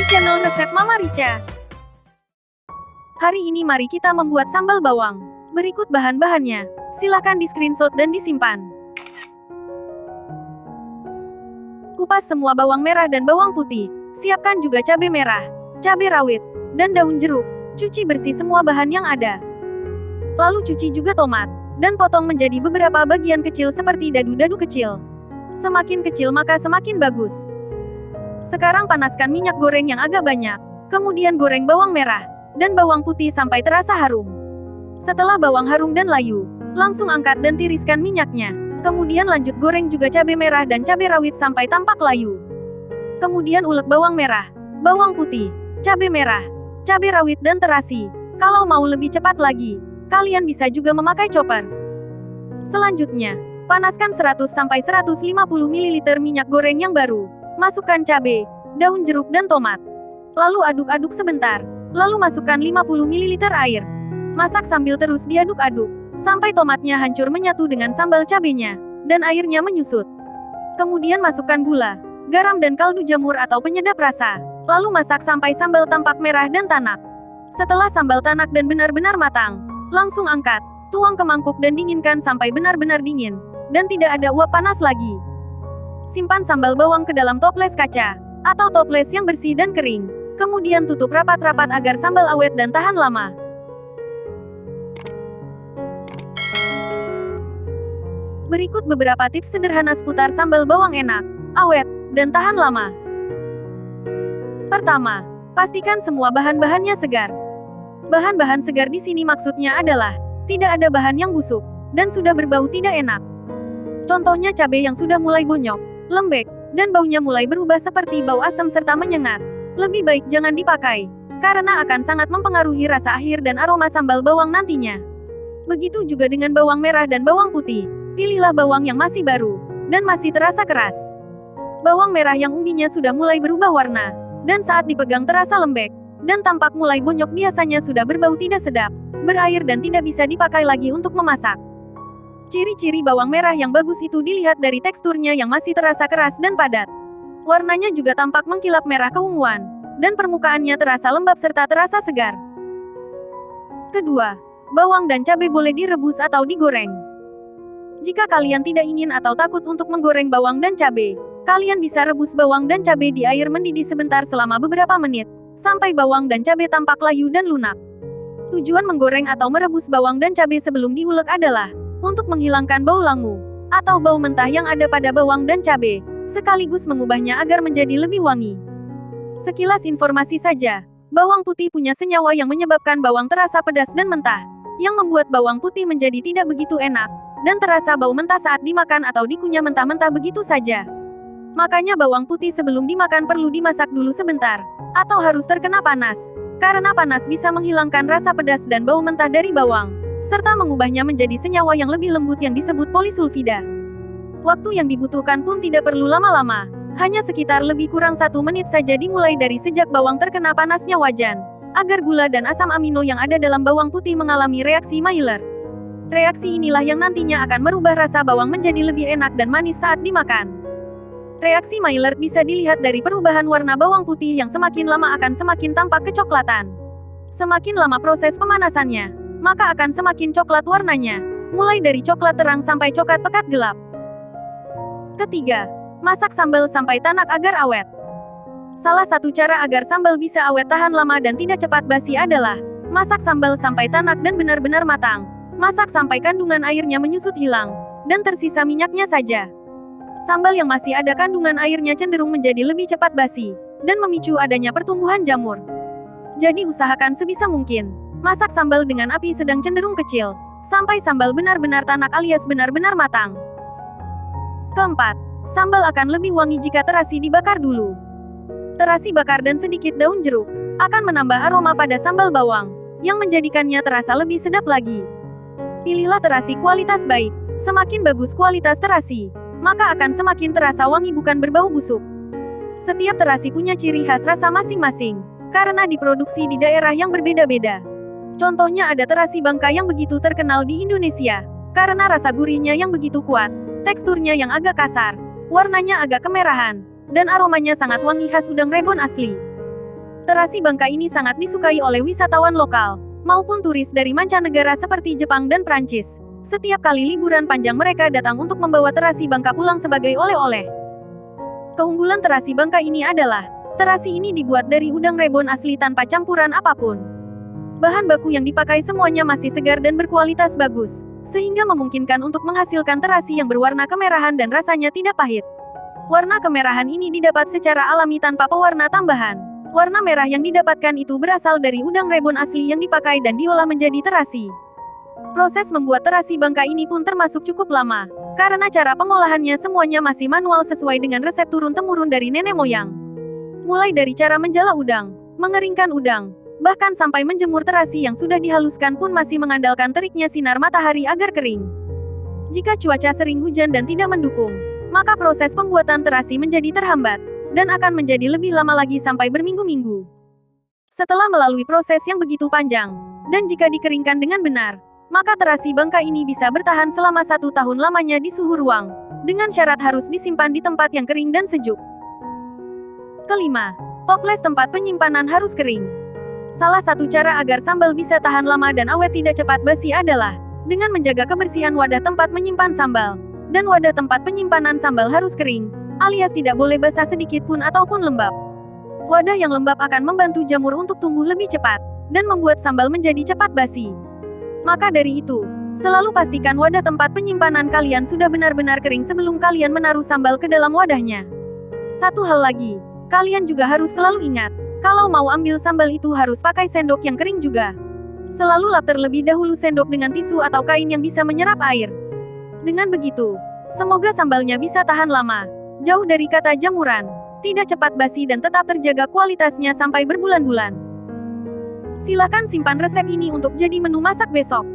channel resep Mama Rica. Hari ini mari kita membuat sambal bawang. Berikut bahan-bahannya. Silakan di screenshot dan disimpan. Kupas semua bawang merah dan bawang putih. Siapkan juga cabai merah, cabai rawit, dan daun jeruk. Cuci bersih semua bahan yang ada. Lalu cuci juga tomat, dan potong menjadi beberapa bagian kecil seperti dadu-dadu kecil. Semakin kecil maka semakin bagus. Sekarang panaskan minyak goreng yang agak banyak. Kemudian goreng bawang merah dan bawang putih sampai terasa harum. Setelah bawang harum dan layu, langsung angkat dan tiriskan minyaknya. Kemudian lanjut goreng juga cabai merah dan cabai rawit sampai tampak layu. Kemudian ulek bawang merah, bawang putih, cabai merah, cabai rawit dan terasi. Kalau mau lebih cepat lagi, kalian bisa juga memakai chopper. Selanjutnya, panaskan 100-150 ml minyak goreng yang baru. Masukkan cabai, daun jeruk dan tomat. Lalu aduk-aduk sebentar. Lalu masukkan 50 ml air. Masak sambil terus diaduk-aduk, sampai tomatnya hancur menyatu dengan sambal cabenya, dan airnya menyusut. Kemudian masukkan gula, garam dan kaldu jamur atau penyedap rasa. Lalu masak sampai sambal tampak merah dan tanak. Setelah sambal tanak dan benar-benar matang, langsung angkat, tuang ke mangkuk dan dinginkan sampai benar-benar dingin, dan tidak ada uap panas lagi. Simpan sambal bawang ke dalam toples kaca, atau toples yang bersih dan kering. Kemudian tutup rapat-rapat agar sambal awet dan tahan lama. Berikut beberapa tips sederhana seputar sambal bawang enak, awet, dan tahan lama. Pertama, pastikan semua bahan-bahannya segar. Bahan-bahan segar di sini maksudnya adalah tidak ada bahan yang busuk dan sudah berbau tidak enak. Contohnya cabai yang sudah mulai bonyok, lembek, dan baunya mulai berubah seperti bau asam serta menyengat. Lebih baik jangan dipakai, karena akan sangat mempengaruhi rasa akhir dan aroma sambal bawang nantinya. Begitu juga dengan bawang merah dan bawang putih. Pilihlah bawang yang masih baru, dan masih terasa keras. Bawang merah yang umbinya sudah mulai berubah warna, dan saat dipegang terasa lembek, dan tampak mulai bonyok biasanya sudah berbau tidak sedap, berair dan tidak bisa dipakai lagi untuk memasak. Ciri-ciri bawang merah yang bagus itu dilihat dari teksturnya yang masih terasa keras dan padat. Warnanya juga tampak mengkilap merah keunguan, dan permukaannya terasa lembab serta terasa segar. Kedua, bawang dan cabai boleh direbus atau digoreng. Jika kalian tidak ingin atau takut untuk menggoreng bawang dan cabai, kalian bisa rebus bawang dan cabai di air mendidih sebentar selama beberapa menit, sampai bawang dan cabai tampak layu dan lunak. Tujuan menggoreng atau merebus bawang dan cabai sebelum diulek adalah untuk menghilangkan bau langu atau bau mentah yang ada pada bawang dan cabai, sekaligus mengubahnya agar menjadi lebih wangi. Sekilas informasi saja, bawang putih punya senyawa yang menyebabkan bawang terasa pedas dan mentah, yang membuat bawang putih menjadi tidak begitu enak, dan terasa bau mentah saat dimakan atau dikunyah mentah-mentah begitu saja. Makanya bawang putih sebelum dimakan perlu dimasak dulu sebentar, atau harus terkena panas, karena panas bisa menghilangkan rasa pedas dan bau mentah dari bawang, serta mengubahnya menjadi senyawa yang lebih lembut yang disebut polisulfida. Waktu yang dibutuhkan pun tidak perlu lama-lama, hanya sekitar lebih kurang 1 menit saja dimulai dari sejak bawang terkena panasnya wajan, agar gula dan asam amino yang ada dalam bawang putih mengalami reaksi Maillard. Reaksi inilah yang nantinya akan merubah rasa bawang menjadi lebih enak dan manis saat dimakan. Reaksi Maillard bisa dilihat dari perubahan warna bawang putih yang semakin lama akan semakin tampak kecoklatan. Semakin lama proses pemanasannya, maka akan semakin coklat warnanya, mulai dari coklat terang sampai coklat pekat gelap. Ketiga, masak sambal sampai tanak agar awet. Salah satu cara agar sambal bisa awet tahan lama dan tidak cepat basi adalah masak sambal sampai tanak dan benar-benar matang. Masak sampai kandungan airnya menyusut hilang, dan tersisa minyaknya saja. Sambal yang masih ada kandungan airnya cenderung menjadi lebih cepat basi, dan memicu adanya pertumbuhan jamur. Jadi usahakan sebisa mungkin, masak sambal dengan api sedang cenderung kecil, sampai sambal benar-benar tanak alias benar-benar matang. Keempat, sambal akan lebih wangi jika terasi dibakar dulu. Terasi bakar dan sedikit daun jeruk, akan menambah aroma pada sambal bawang, yang menjadikannya terasa lebih sedap lagi. Pilihlah terasi kualitas baik. Semakin bagus kualitas terasi, maka akan semakin terasa wangi bukan berbau busuk. Setiap terasi punya ciri khas rasa masing-masing, karena diproduksi di daerah yang berbeda-beda. Contohnya ada terasi Bangka yang begitu terkenal di Indonesia, karena rasa gurihnya yang begitu kuat, teksturnya yang agak kasar, warnanya agak kemerahan, dan aromanya sangat wangi khas udang rebon asli. Terasi bangka ini sangat disukai oleh wisatawan lokal, maupun turis dari mancanegara seperti Jepang dan Prancis. Setiap kali liburan panjang mereka datang untuk membawa terasi bangka pulang sebagai oleh-oleh. Keunggulan terasi bangka ini adalah, terasi ini dibuat dari udang rebon asli tanpa campuran apapun. Bahan baku yang dipakai semuanya masih segar dan berkualitas bagus, sehingga memungkinkan untuk menghasilkan terasi yang berwarna kemerahan dan rasanya tidak pahit. Warna kemerahan ini didapat secara alami tanpa pewarna tambahan. Warna merah yang didapatkan itu berasal dari udang rebon asli yang dipakai dan diolah menjadi terasi. Proses membuat terasi bangka ini pun termasuk cukup lama, karena cara pengolahannya semuanya masih manual sesuai dengan resep turun-temurun dari nenek moyang. Mulai dari cara menjala udang, mengeringkan udang, bahkan sampai menjemur terasi yang sudah dihaluskan pun masih mengandalkan teriknya sinar matahari agar kering. Jika cuaca sering hujan dan tidak mendukung, maka proses pembuatan terasi menjadi terhambat, dan akan menjadi lebih lama lagi sampai berminggu-minggu. Setelah melalui proses yang begitu panjang, dan jika dikeringkan dengan benar, maka terasi bangka ini bisa bertahan selama 1 tahun lamanya di suhu ruang, dengan syarat harus disimpan di tempat yang kering dan sejuk. Kelima, toples tempat penyimpanan harus kering. Salah satu cara agar sambal bisa tahan lama dan awet tidak cepat basi adalah dengan menjaga kebersihan wadah tempat menyimpan sambal, dan wadah tempat penyimpanan sambal harus kering, alias tidak boleh basah sedikit pun ataupun lembab. Wadah yang lembab akan membantu jamur untuk tumbuh lebih cepat, dan membuat sambal menjadi cepat basi. Maka dari itu, selalu pastikan wadah tempat penyimpanan kalian sudah benar-benar kering sebelum kalian menaruh sambal ke dalam wadahnya. Satu hal lagi, kalian juga harus selalu ingat, kalau mau ambil sambal itu harus pakai sendok yang kering juga. Selalu lap terlebih dahulu sendok dengan tisu atau kain yang bisa menyerap air. Dengan begitu, semoga sambalnya bisa tahan lama, jauh dari kata jamuran, tidak cepat basi dan tetap terjaga kualitasnya sampai berbulan-bulan. Silakan simpan resep ini untuk jadi menu masak besok.